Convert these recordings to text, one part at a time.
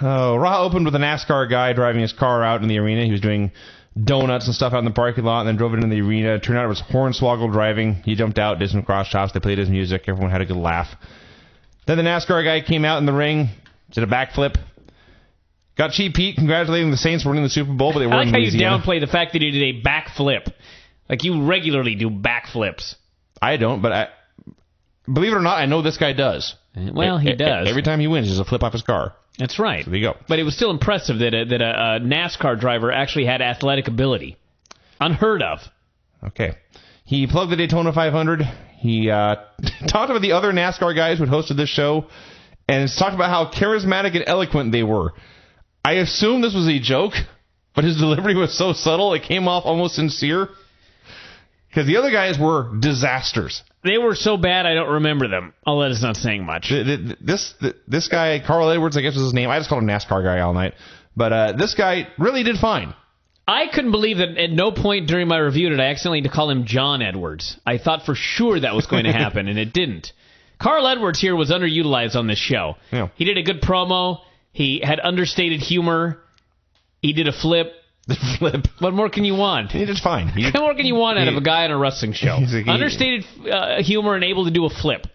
Raw opened with a NASCAR guy driving his car out in the arena. He was doing donuts and stuff out in the parking lot and then drove it into the arena. Turned out it was Hornswoggle driving. He jumped out, did some cross chops. They played his music. Everyone had a good laugh. Then the NASCAR guy came out in the ring, did a backflip. Got Cheap Pete congratulating the Saints for winning the Super Bowl, but they weren't in Louisiana. I like how you downplay the fact that he did a backflip. Like, you regularly do backflips. I don't, but believe it or not, I know this guy does. Well, he does. Every time he wins, there's a flip off his car. That's right. So there you go. But it was still impressive that a NASCAR driver actually had athletic ability. Unheard of. Okay. He plugged the Daytona 500. He talked about the other NASCAR guys who had hosted this show and talked about how charismatic and eloquent they were. I assume this was a joke, but his delivery was so subtle it came off almost sincere. Because the other guys were disasters. They were so bad I don't remember them. Although that's not saying much. This guy, Carl Edwards, I guess was his name. I just called him NASCAR guy all night. But this guy really did fine. I couldn't believe that at no point during my review did I accidentally call him John Edwards. I thought for sure that was going to happen, and it didn't. Carl Edwards here was underutilized on this show. Yeah. He did a good promo. He had understated humor. He did a flip. What more can you want? He did fine. What more can you want out of a guy on a wrestling show? Understated humor and able to do a flip.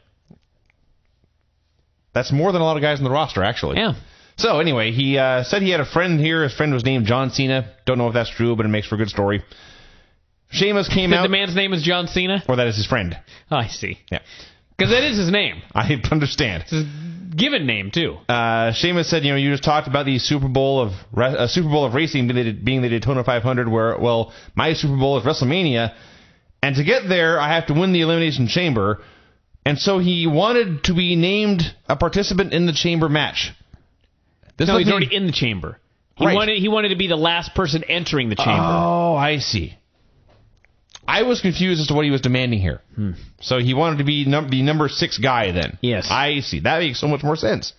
That's more than a lot of guys on the roster, actually. Yeah. So, anyway, he said he had a friend here. His friend was named John Cena. Don't know if that's true, but it makes for a good story. Sheamus came out. The man's name is John Cena? Or that is his friend. Oh, I see. Yeah. Because that is his name. I understand. It's his given name, too. Sheamus said, you just talked about the Super Bowl of racing being the Daytona 500, where, well, my Super Bowl is WrestleMania, and to get there, I have to win the Elimination Chamber, and so he wanted to be named a participant in the Chamber match. He's already in the Chamber. He wanted to be the last person entering the Chamber. Oh, I see. I was confused as to what he was demanding here. So he wanted to be the number 6 guy then. Yes. I see. That makes so much more sense.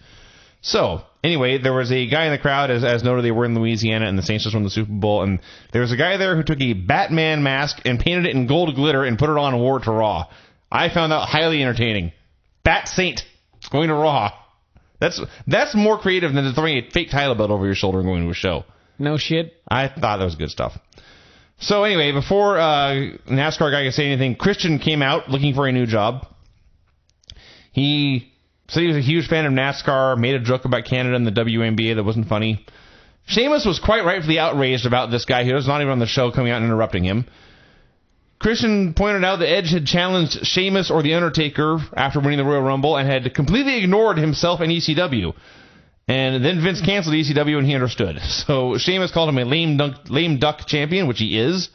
So, anyway, there was a guy in the crowd, as noted, they were in Louisiana, and the Saints just won the Super Bowl, and there was a guy there who took a Batman mask and painted it in gold glitter and put it on and wore it to Raw. I found that highly entertaining. Bat Saint going to Raw. That's more creative than throwing a fake title belt over your shoulder and going to a show. No shit. I thought that was good stuff. So anyway, before NASCAR guy could say anything, Christian came out looking for a new job. He said he was a huge fan of NASCAR, made a joke about Canada and the WNBA that wasn't funny. Sheamus was quite rightfully outraged about this guy who was not even on the show coming out and interrupting him. Christian pointed out that Edge had challenged Sheamus or The Undertaker after winning the Royal Rumble and had completely ignored himself and ECW. And then Vince canceled ECW and he understood. So Sheamus called him a lame duck champion, which he is.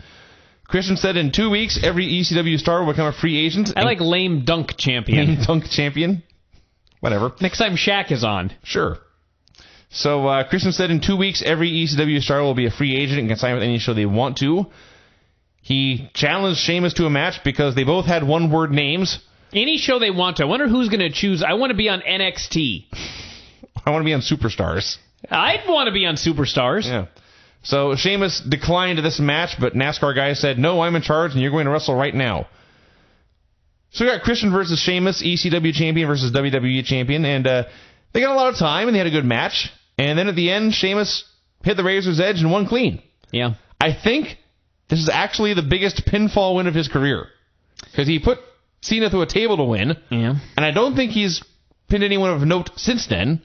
Christian said in 2 weeks, every ECW star will become a free agent. I like lame dunk champion. Lame dunk champion? Whatever. Next time Shaq is on. Sure. So Christian said in 2 weeks, every ECW star will be a free agent and can sign with any show they want to. He challenged Sheamus to a match because they both had one-word names. Any show they want to. I wonder who's going to choose. I want to be on NXT. I want to be on Superstars. I'd want to be on Superstars. Yeah. So Sheamus declined this match, but NASCAR guy said, no, I'm in charge, and you're going to wrestle right now. So we got Christian versus Sheamus, ECW champion versus WWE champion, and they got a lot of time, and they had a good match. And then at the end, Sheamus hit the razor's edge and won clean. Yeah. I think this is actually the bigged pinfall win of his career. Because he put Cena through a table to win. Yeah. And I don't think he's pinned anyone of note since then.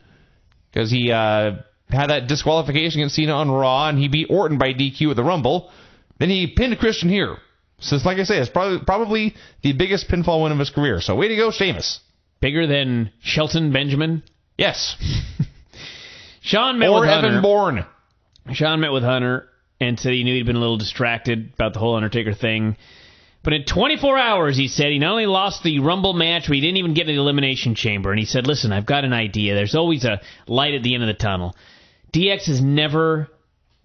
Because he had that disqualification against Cena on Raw, and he beat Orton by DQ at the Rumble. Then he pinned Christian here. So, like I say, it's probably the biggest pinfall win of his career. So, way to go, Sheamus. Bigger than Shelton Benjamin? Yes. Sean met with Hunter. Evan Bourne. Sean met with Hunter and said he knew he'd been a little distracted about the whole Undertaker thing. But in 24 hours, he said, he not only lost the Rumble match, but he didn't even get in the Elimination Chamber. And he said, listen, I've got an idea. There's always a light at the end of the tunnel. DX has never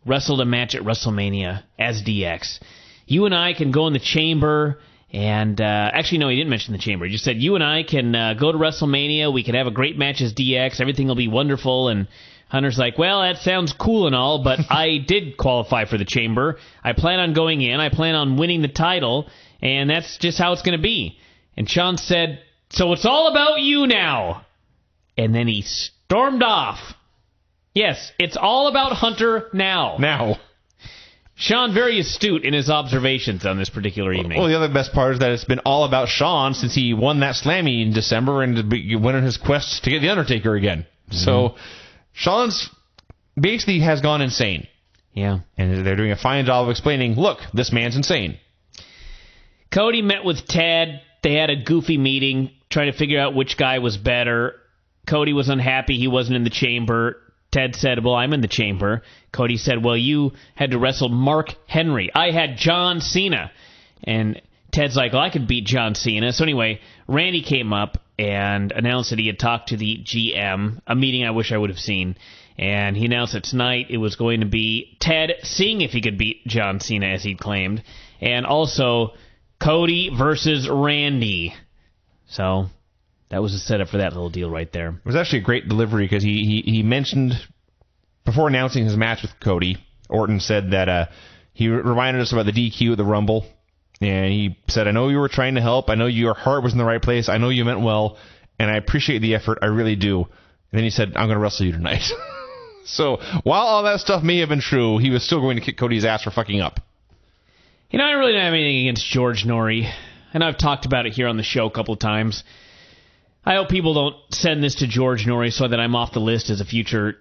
wrestled a match at WrestleMania as DX. You and I can go in the Chamber and... actually, no, he didn't mention the Chamber. He just said, you and I can go to WrestleMania. We can have a great match as DX. Everything will be wonderful. And Hunter's like, well, that sounds cool and all, but I did qualify for the Chamber. I plan on going in. I plan on winning the title. And that's just how it's going to be. And Sean said, so it's all about you now. And then he stormed off. Yes, it's all about Hunter now. Shawn, very astute in his observations on this particular evening. Well, the other best part is that it's been all about Shawn since he won that Slammy in December and went on his quest to get The Undertaker again. Mm-hmm. So, Shawn's basically has gone insane. Yeah. And they're doing a fine job of explaining, look, this man's insane. Cody met with Ted. They had a goofy meeting trying to figure out which guy was better. Cody was unhappy he wasn't in the chamber. Ted said, well, I'm in the chamber. Cody said, well, you had to wrestle Mark Henry. I had John Cena. And Ted's like, well, I could beat John Cena. So anyway, Randy came up and announced that he had talked to the GM, a meeting I wish I would have seen. And he announced that tonight it was going to be Ted seeing if he could beat John Cena, as he'd claimed. And also Cody versus Randy. So that was the setup for that little deal right there. It was actually a great delivery because he mentioned, before announcing his match with Cody, Orton said that he reminded us about the DQ at the Rumble. And he said, I know you were trying to help. I know your heart was in the right place. I know you meant well. And I appreciate the effort. I really do. And then he said, I'm going to wrestle you tonight. So while all that stuff may have been true, he was still going to kick Cody's ass for fucking up. You know, I really don't have anything against George Norrie. And I've talked about it here on the show a couple of times. I hope people don't send this to George Norrie so that I'm off the list as a future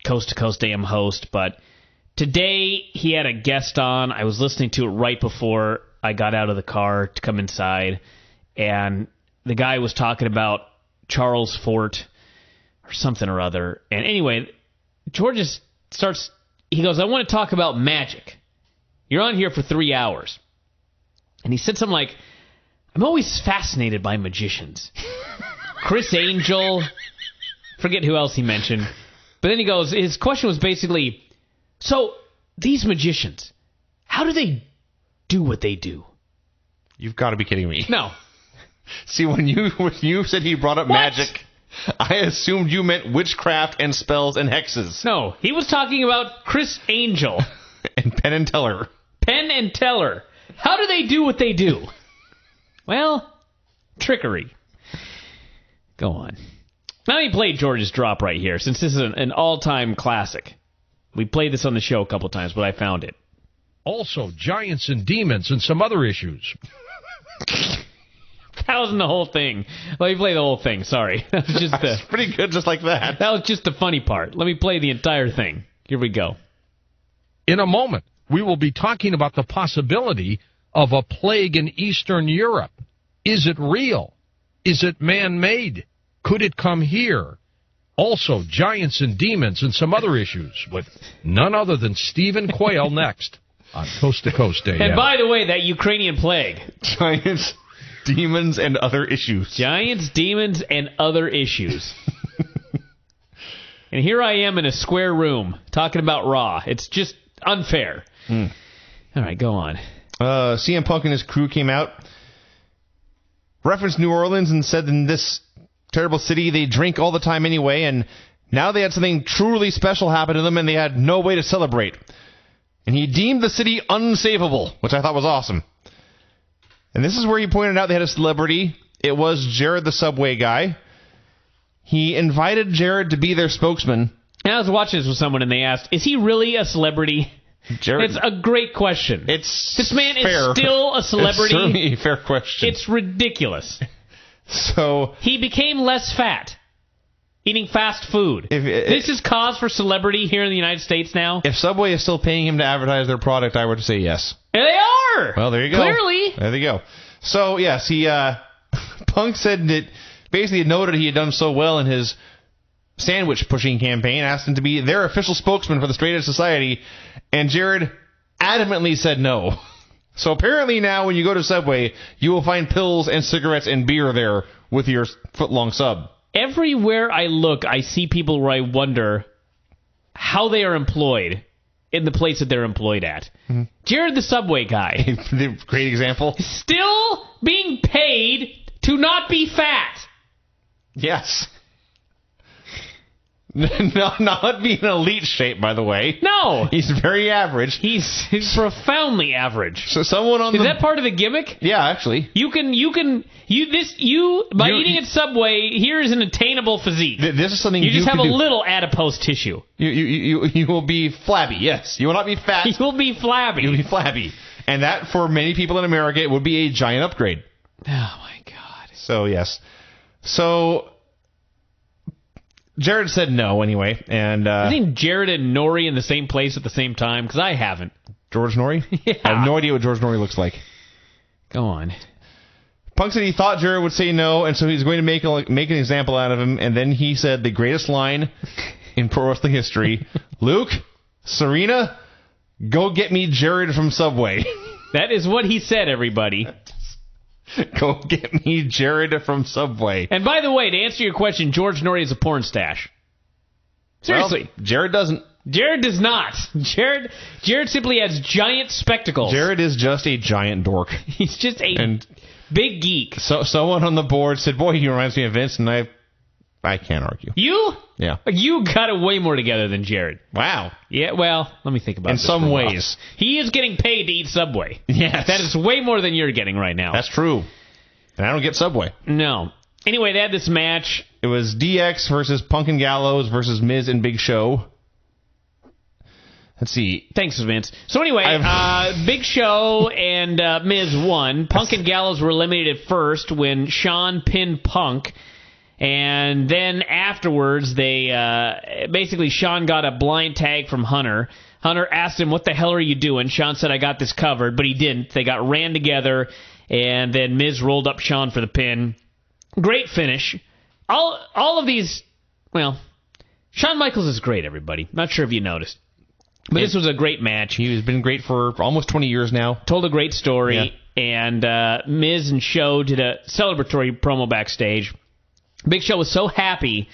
coast-to-coast AM host. But today he had a guest on. I was listening to it right before I got out of the car to come inside. And the guy was talking about Charles Fort or something or other. And anyway, George starts, he goes, I want to talk about magic. You're on here for 3 hours. And he said something like, I'm always fascinated by magicians. Chris Angel, forget who else he mentioned. But then he goes, his question was basically, so these magicians, how do they do what they do? You've got to be kidding me. No. See, when you said he brought up magic, I assumed you meant witchcraft and spells and hexes. No, he was talking about Chris Angel. And Penn and Teller. Penn and Teller. How do they do what they do? Well, trickery. Go on. Now he played George's drop right here, since this is an all-time classic. We played this on the show a couple times, but I found it. Also, giants and demons and some other issues. That wasn't the whole thing. Let me play the whole thing. Sorry. That was just That's pretty good just like that. That was just the funny part. Let me play the entire thing. Here we go. In a moment, we will be talking about the possibility of a plague in Eastern Europe. Is it real? Is it man-made? Could it come here? Also, giants and demons and some other issues with none other than Stephen Quayle next on Coast to Coast AM. And by the way, that Ukrainian plague. Giants, demons, and other issues. Giants, demons, and other issues. And here I am in a square room talking about Raw. It's just unfair. All right, go on. CM Punk and his crew came out, referenced New Orleans, and said in this terrible city they drink all the time anyway, and now they had something truly special happen to them, and they had no way to celebrate. And he deemed the city unsavable, which I thought was awesome. And this is where he pointed out they had a celebrity. It was Jared the Subway guy. He invited Jared to be their spokesman. And I was watching this with someone, and they asked, is he really a celebrity? Jared, it's a great question. This man fair. Is still a celebrity. It's certainly a fair question. It's ridiculous. So he became less fat, eating fast food. This is cause for celebrity here in the United States now. If Subway is still paying him to advertise their product, I would say yes. And they are. Well, there you go. Clearly. There you go. So yes, he Punk said that basically noted he had done so well in his sandwich pushing campaign, asked him to be their official spokesman for the Straight Edge Society, and Jared adamantly said no. So apparently now when you go to Subway, you will find pills and cigarettes and beer there with your foot-long sub. Everywhere I look, I see people where I wonder how they are employed in the place that they're employed at. Mm-hmm. Jared the Subway guy. Great example. Still being paid to not be fat. Yes. Not being elite shape, by the way. No. He's very average. He's profoundly average. So someone on Is that part of the gimmick? Yeah, actually. By eating at Subway, here is an attainable physique. This is something you just have a do. little adipose tissue. You will be flabby, yes. You will not be fat. You will be flabby. You'll be flabby. And that, for many people in America, it would be a giant upgrade. Oh, my God. So, yes. So, Jared said no, anyway. And I've seen Jared and Nori in the same place at the same time, because I haven't. George Nori? Yeah. I have no idea what George Nori looks like. Go on. Punk said he thought Jared would say no, and so he's going to make an example out of him. And then he said the greatest line in pro wrestling history: Luke, Serena, go get me Jared from Subway. That is what he said, everybody. Go get me Jared from Subway. And by the way, to answer your question, George Nori is a porn stash. Seriously. Well, Jared doesn't. Jared does not. Jared simply has giant spectacles. Jared is just a giant dork. He's just a big geek. So someone on the board said, boy, he reminds me of Vince, and I can't argue. You? Yeah. You got it way more together than Jared. Wow. Yeah, well, let me think about it. In some ways. He is getting paid to eat Subway. Yes. That is way more than you're getting right now. That's true. And I don't get Subway. No. Anyway, they had this match. It was DX versus Punk and Gallows versus Miz and Big Show. Let's see. Thanks, Vince. So anyway, Big Show and Miz won. Punk and Gallows were eliminated first when Shawn pinned Punk. And then afterwards, basically Shawn got a blind tag from Hunter. Hunter asked him, what the hell are you doing? Shawn said, I got this covered, but he didn't. They got ran together, and then Miz rolled up Shawn for the pin. Great finish. All of these, well, Shawn Michaels is great, everybody. Not sure if you noticed. But this was a great match. He's been great for almost 20 years now. Told a great story. Yeah. And Miz and Show did a celebratory promo backstage. Big Show was so happy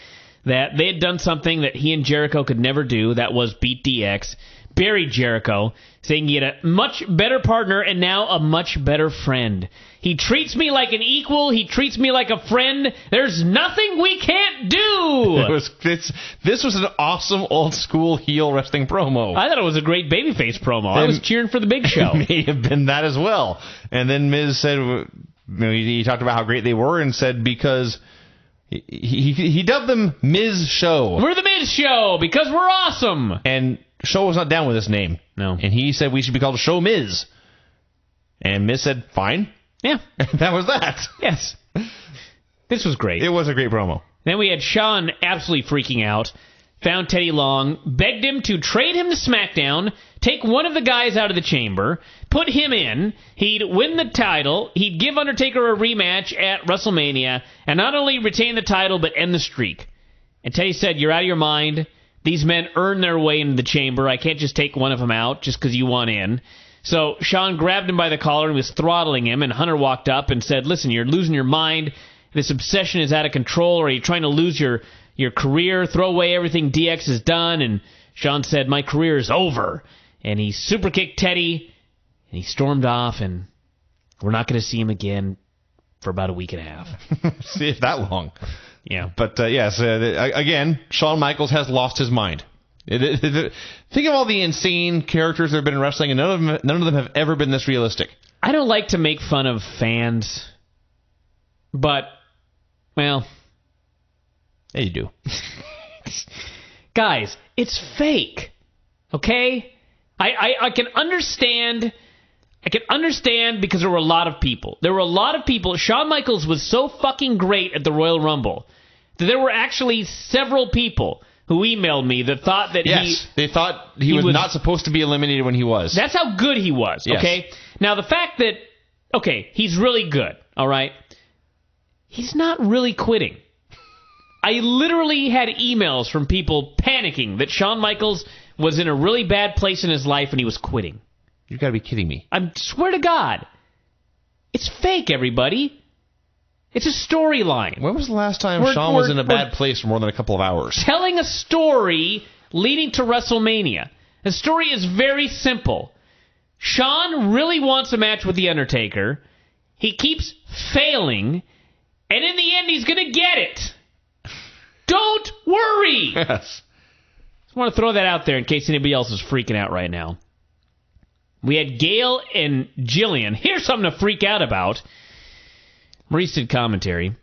that they had done something that he and Jericho could never do. That was beat DX. Buried Jericho, saying he had a much better partner and now a much better friend. He treats me like an equal. He treats me like a friend. There's nothing we can't do. This was an awesome old school heel wrestling promo. I thought it was a great babyface promo. I was cheering for the Big Show. It may have been that as well. And then Miz said, he talked about how great they were and said because he dubbed them Miz Show. We're the Miz Show because we're awesome. And Show was not down with this name. No. And he said we should be called Show Miz. And Miz said, fine. Yeah. That was that. Yes. This was great. It was a great promo. Then we had Shawn absolutely freaking out. Found Teddy Long, begged him to trade him to SmackDown, take one of the guys out of the chamber, put him in, he'd win the title, he'd give Undertaker a rematch at WrestleMania, and not only retain the title, but end the streak. And Teddy said, you're out of your mind. These men earn their way into the chamber. I can't just take one of them out just because you want in. So Shawn grabbed him by the collar and was throttling him, and Hunter walked up and said, listen, you're losing your mind. This obsession is out of control, or are you trying to lose your career, throw away everything DX has done? And Shawn said, my career is over. And he super kicked Teddy, and he stormed off, and we're not going to see him again for about a week and a half. See if that long. Yeah. But, yes, again, Shawn Michaels has lost his mind. Think of all the insane characters that have been in wrestling, and none of them have ever been this realistic. I don't like to make fun of fans, but, well, yeah, you do. Guys, it's fake, okay? I can understand. I can understand because there were a lot of people. There were a lot of people. Shawn Michaels was so fucking great at the Royal Rumble that there were actually several people who emailed me that thought that they thought he was not supposed to be eliminated when he was. That's how good he was, okay? Yes. Now, the fact that, okay, he's really good, all right? He's not really quitting. I literally had emails from people panicking that Shawn Michaels was in a really bad place in his life and he was quitting. You've got to be kidding me. I swear to God. It's fake, everybody. It's a storyline. When was the last time Shawn was in a bad place for more than a couple of hours? Telling a story leading to WrestleMania. The story is very simple. Shawn really wants a match with The Undertaker. He keeps failing, and in the end, he's going to get it. Don't worry! Yes. Just want to throw that out there in case anybody else is freaking out right now. We had Gail and Jillian. Here's something to freak out about. Maurice did commentary.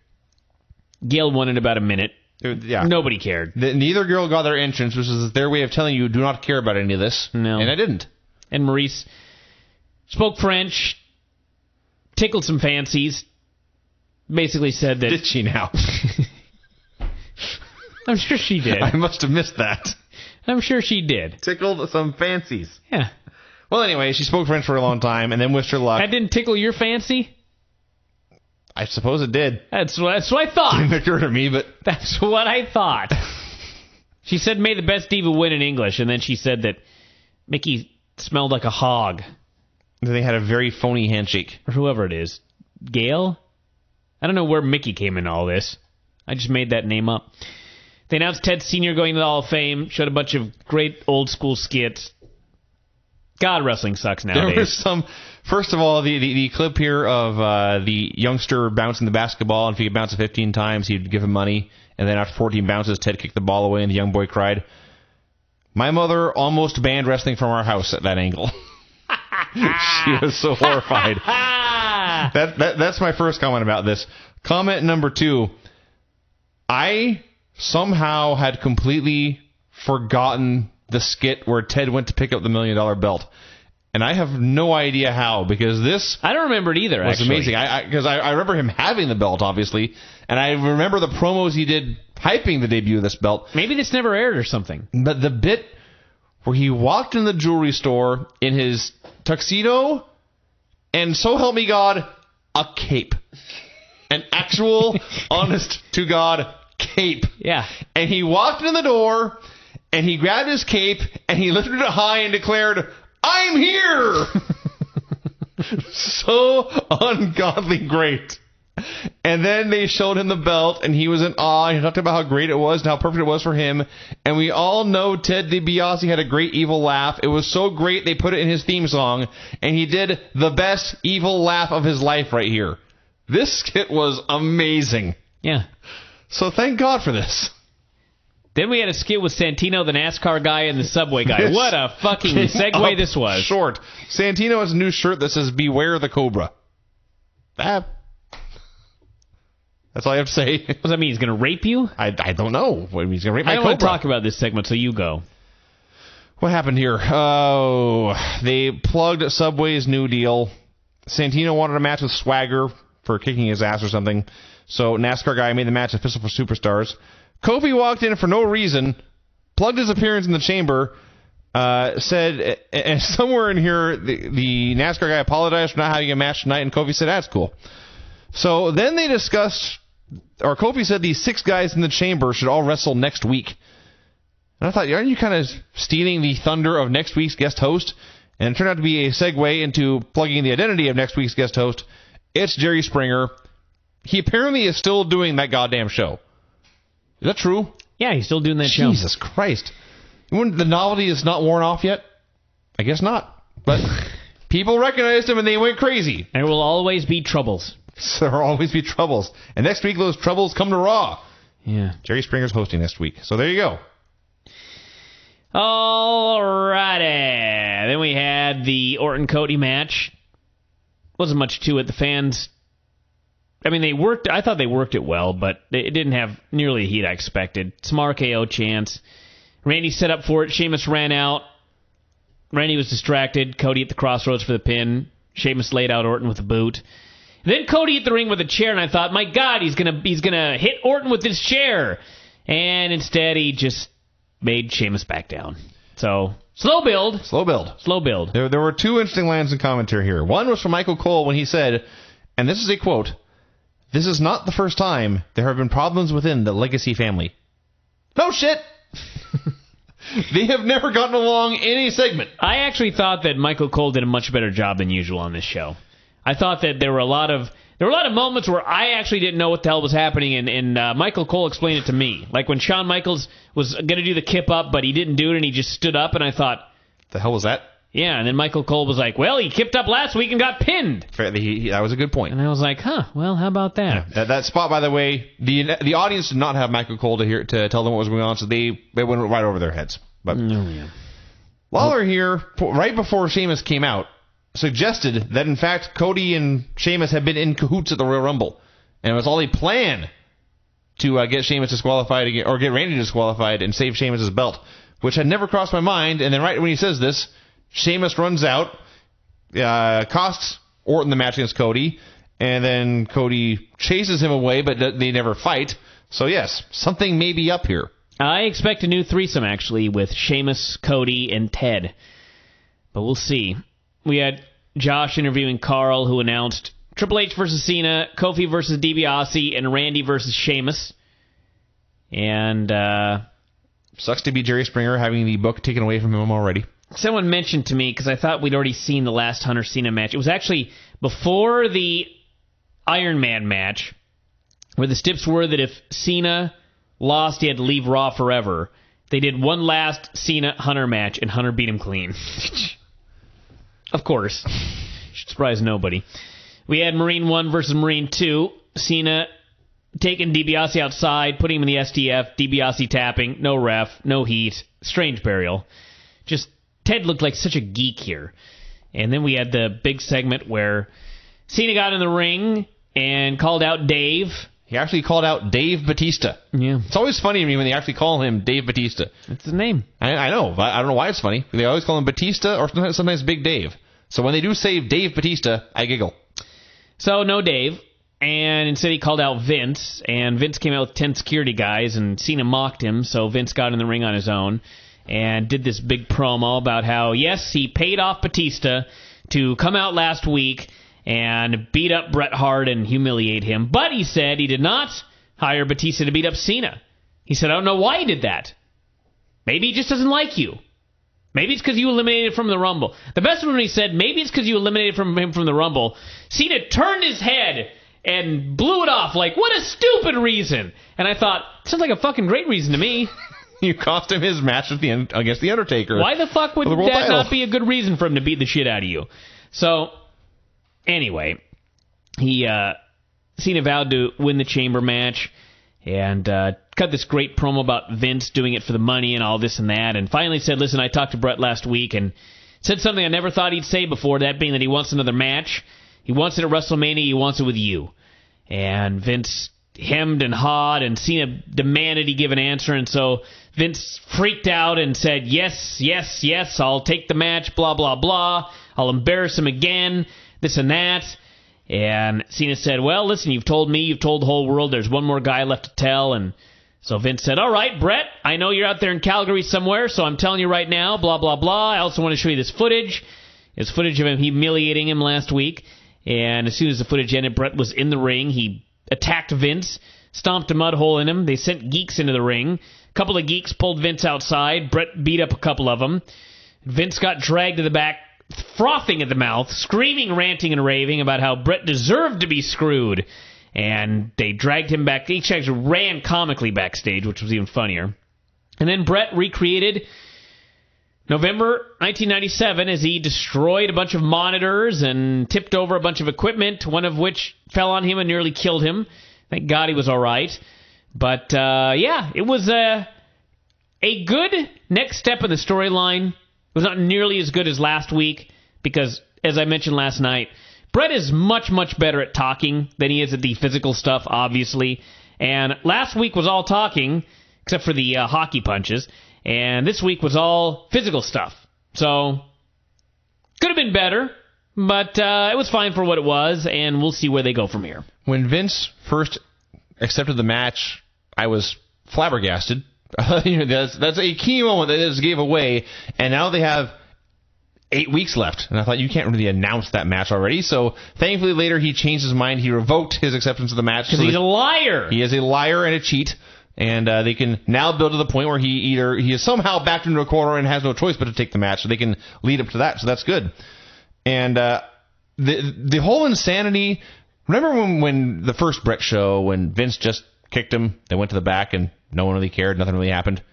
Gail won in about a minute. Yeah. Nobody cared. Neither girl got their entrance, which is their way of telling you do not care about any of this. No. And I didn't. And Maurice spoke French, tickled some fancies, basically said that... Did she now? I'm sure she did. I must have missed that. I'm sure she did. Tickled some fancies. Yeah. Well, anyway, she spoke French for a long time and then wished her luck. That didn't tickle your fancy? I suppose it did. That's what I thought. Didn't occur to me, but... That's what I thought. She said, may the best diva win in English, and then she said that Mickey smelled like a hog. They had a very phony handshake. Or whoever it is. Gail? I don't know where Mickey came in all this. I just made that name up. They announced Ted Sr. going to the Hall of Fame, showed a bunch of great old school skits. God, wrestling sucks nowadays. There was some... First of all, the clip here of the youngster bouncing the basketball, and if he could bounce it 15 times, he'd give him money. And then after 14 bounces, Ted kicked the ball away, and the young boy cried. My mother almost banned wrestling from our house at that angle. She was so horrified. That's my first comment about this. Comment number 2. I somehow had completely forgotten the skit where Ted went to pick up the $1 million belt. And I have no idea how, because this... I don't remember it either, was actually. amazing. Because I remember him having the belt, obviously, and I remember the promos he did hyping the debut of this belt. Maybe this never aired or something. But the bit where he walked in the jewelry store in his tuxedo, and so help me God, a cape. An actual, honest-to-God cape. Yeah. And he walked in the door, and he grabbed his cape, and he lifted it high and declared... I'm here! So ungodly great. And then they showed him the belt, and he was in awe. He talked about how great it was and how perfect it was for him. And we all know Ted DiBiase had a great evil laugh. It was so great they put it in his theme song, and he did the best evil laugh of his life right here. This skit was amazing. Yeah. So thank God for this. Then we had a skit with Santino, the NASCAR guy, and the Subway guy. What a fucking segue this was. Short. Santino has a new shirt that says, Beware the Cobra. That's all I have to say. What does that mean? He's going to rape you? I don't know. He's going to rape my I don't Cobra. want to talk about this segment, so you go. What happened here? Oh, they plugged Subway's new deal. Santino wanted a match with Swagger for kicking his ass or something. So NASCAR guy made the match a Fistful for Superstars. Kofi walked in for no reason, plugged his appearance in the chamber, said, and somewhere in here, the NASCAR guy apologized for not having a match tonight, and Kofi said, that's cool. So then they discussed, or Kofi said these 6 guys in the chamber should all wrestle next week. And I thought, aren't you kind of stealing the thunder of next week's guest host? And it turned out to be a segue into plugging the identity of next week's guest host. It's Jerry Springer. He apparently is still doing that goddamn show. Is that true? Yeah, he's still doing that show. Jesus Christ. The novelty is not worn off yet? I guess not. But people recognized him and they went crazy. There will always be troubles. So there will always be troubles. And next week, those troubles come to Raw. Yeah. Jerry Springer's hosting next week. So there you go. Alrighty. Then we had the Orton-Cody match. Wasn't much to it. The fans... I mean, I thought they worked it well, but it didn't have nearly the heat I expected. Some RKO chants. Randy set up for it. Sheamus ran out. Randy was distracted. Cody at the crossroads for the pin. Sheamus laid out Orton with a boot. Then Cody hit the ring with a chair, and I thought, my God, he's gonna hit Orton with this chair. And instead, he just made Sheamus back down. So, slow build. Slow build. Slow build. There were 2 interesting lines in commentary here. One was from Michael Cole when he said, and this is a quote, "This is not the first time there have been problems within the Legacy family." No shit! They have never gotten along in any segment. I actually thought that Michael Cole did a much better job than usual on this show. I thought that there were a lot of moments where I actually didn't know what the hell was happening, and Michael Cole explained it to me. Like when Shawn Michaels was going to do the kip up, but he didn't do it, and he just stood up, and I thought... The hell was that? Yeah, and then Michael Cole was like, well, he kipped up last week and got pinned. That was a good point. And I was like, well, how about that? Yeah, that spot, by the way, the audience did not have Michael Cole to tell them what was going on, so they went right over their heads. But Lawler here, right before Sheamus came out, suggested that, in fact, Cody and Sheamus had been in cahoots at the Royal Rumble. And it was all a plan to get Sheamus disqualified again, or get Randy disqualified and save Sheamus' belt, which had never crossed my mind. And then right when he says this, Sheamus runs out, costs Orton the match against Cody, and then Cody chases him away, but they never fight. So yes, something may be up here. I expect a new threesome, actually, with Sheamus, Cody, and Ted. But we'll see. We had Josh interviewing Carl, who announced Triple H versus Cena, Kofi versus DiBiase, and Randy versus Sheamus. And sucks to be Jerry Springer, having the book taken away from him already. Someone mentioned to me, because I thought we'd already seen the last Hunter-Cena match. It was actually before the Iron Man match, where the tips were that if Cena lost, he had to leave Raw forever. They did one last Cena-Hunter match, and Hunter beat him clean. Of course. Should surprise nobody. We had Marine 1 versus Marine 2. Cena taking DiBiase outside, putting him in the STF. DiBiase tapping. No ref. No heat. Strange burial. Just, Ted looked like such a geek here. And then we had the big segment where Cena got in the ring and called out Dave. He actually called out Dave Batista. Yeah. It's always funny to me when they actually call him Dave Batista. That's his name. I know, but I don't know why it's funny. They always call him Batista or sometimes Big Dave. So when they do say Dave Batista, I giggle. So no Dave, and instead he called out Vince, and Vince came out with 10 security guys, and Cena mocked him, so Vince got in the ring on his own and did this big promo about how, yes, he paid off Batista to come out last week and beat up Bret Hart and humiliate him. But he said he did not hire Batista to beat up Cena. He said, I don't know why he did that. Maybe he just doesn't like you. Maybe it's because you eliminated him from the Rumble. The best one when he said, maybe it's because you eliminated him from the Rumble. Cena turned his head and blew it off like, what a stupid reason. And I thought, sounds like a fucking great reason to me. You cost him his match against The Undertaker. Why the fuck would that not be a good reason for him to beat the shit out of you? So, anyway, Cena vowed to win the chamber match and cut this great promo about Vince doing it for the money and all this and that, and finally said, listen, I talked to Bret last week and said something I never thought he'd say before, that being that he wants another match. He wants it at WrestleMania. He wants it with you. And Vince hemmed and hawed, and Cena demanded he give an answer, and so Vince freaked out and said, yes, yes, yes, I'll take the match, blah, blah, blah. I'll embarrass him again, this and that. And Cena said, well, listen, you've told me, you've told the whole world, there's one more guy left to tell. And so Vince said, all right, Bret, I know you're out there in Calgary somewhere, so I'm telling you right now, blah, blah, blah. I also want to show you this footage. It's footage of him humiliating him last week. And as soon as the footage ended, Bret was in the ring. He attacked Vince, stomped a mud hole in him. They sent geeks into the ring. A couple of geeks pulled Vince outside. Bret beat up a couple of them. Vince got dragged to the back, frothing at the mouth, screaming, ranting, and raving about how Bret deserved to be screwed. And they dragged him back. Each actually ran comically backstage, which was even funnier. And then Bret recreated November 1997 as he destroyed a bunch of monitors and tipped over a bunch of equipment, one of which fell on him and nearly killed him. Thank God he was all right. But, yeah, it was a good next step in the storyline. It was not nearly as good as last week because, as I mentioned last night, Bret is much, much better at talking than he is at the physical stuff, obviously. And last week was all talking, except for the hockey punches. And this week was all physical stuff. So, could have been better, but it was fine for what it was, and we'll see where they go from here. When Vince first accepted the match, I was flabbergasted. That's a key moment that just gave away, and now they have 8 weeks left. And I thought, you can't really announce that match already. So, thankfully, later he changed his mind. He revoked his acceptance of the match. Because he's a liar. He is a liar and a cheat. And they can now build to the point where he is somehow backed into a corner and has no choice but to take the match. So they can lead up to that. So that's good. And the whole insanity. Remember when the first Bret show, when Vince just kicked him, they went to the back and no one really cared, nothing really happened.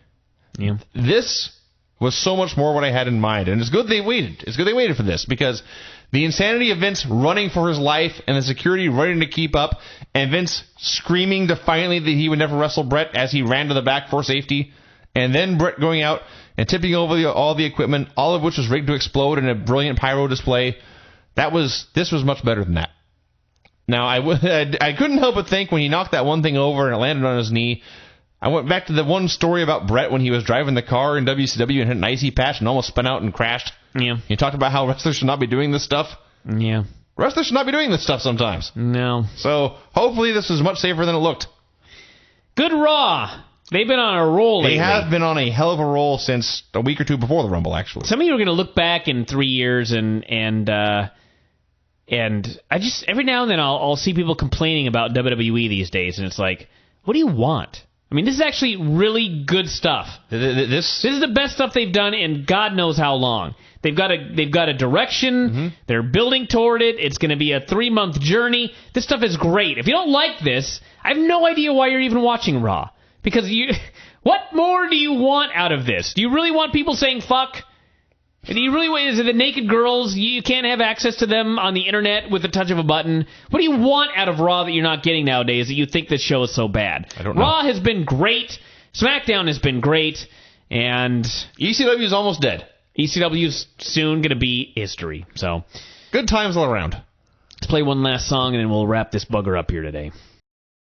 Yeah. This was so much more what I had in mind. And it's good they waited. It's good they waited for this, because the insanity of Vince running for his life and the security running to keep up, and Vince screaming defiantly that he would never wrestle Bret as he ran to the back for safety, and then Bret going out and tipping over all the equipment, all of which was rigged to explode in a brilliant pyro display. This was much better than that. Now, I couldn't help but think when he knocked that one thing over and it landed on his knee, I went back to the one story about Bret when he was driving the car in WCW and hit an icy patch and almost spun out and crashed. Yeah. He talked about how wrestlers should not be doing this stuff. Yeah. Wrestlers should not be doing this stuff sometimes. No. So, hopefully this is much safer than it looked. Good Raw. They've been on a roll lately. They have been on a hell of a roll since a week or two before the Rumble, actually. Some of you are going to look back in 3 years and I just, every now and then I'll see people complaining about WWE these days, and it's like, what do you want? I mean, this is actually really good stuff. This is the best stuff they've done in God knows how long. They've got a direction. Mm-hmm. They're building toward it. It's going to be a 3-month journey. This stuff is great. If you don't like this, I have no idea why you're even watching Raw. Because what more do you want out of this? Do you really want people saying fuck? Do you really want, is it the naked girls? You can't have access to them on the internet with the touch of a button. What do you want out of Raw that you're not getting nowadays that you think this show is so bad? I don't know. Raw has been great. SmackDown has been great. And ECW is almost dead. ECW is soon going to be history. So good times all around. Let's play one last song and then we'll wrap this bugger up here today.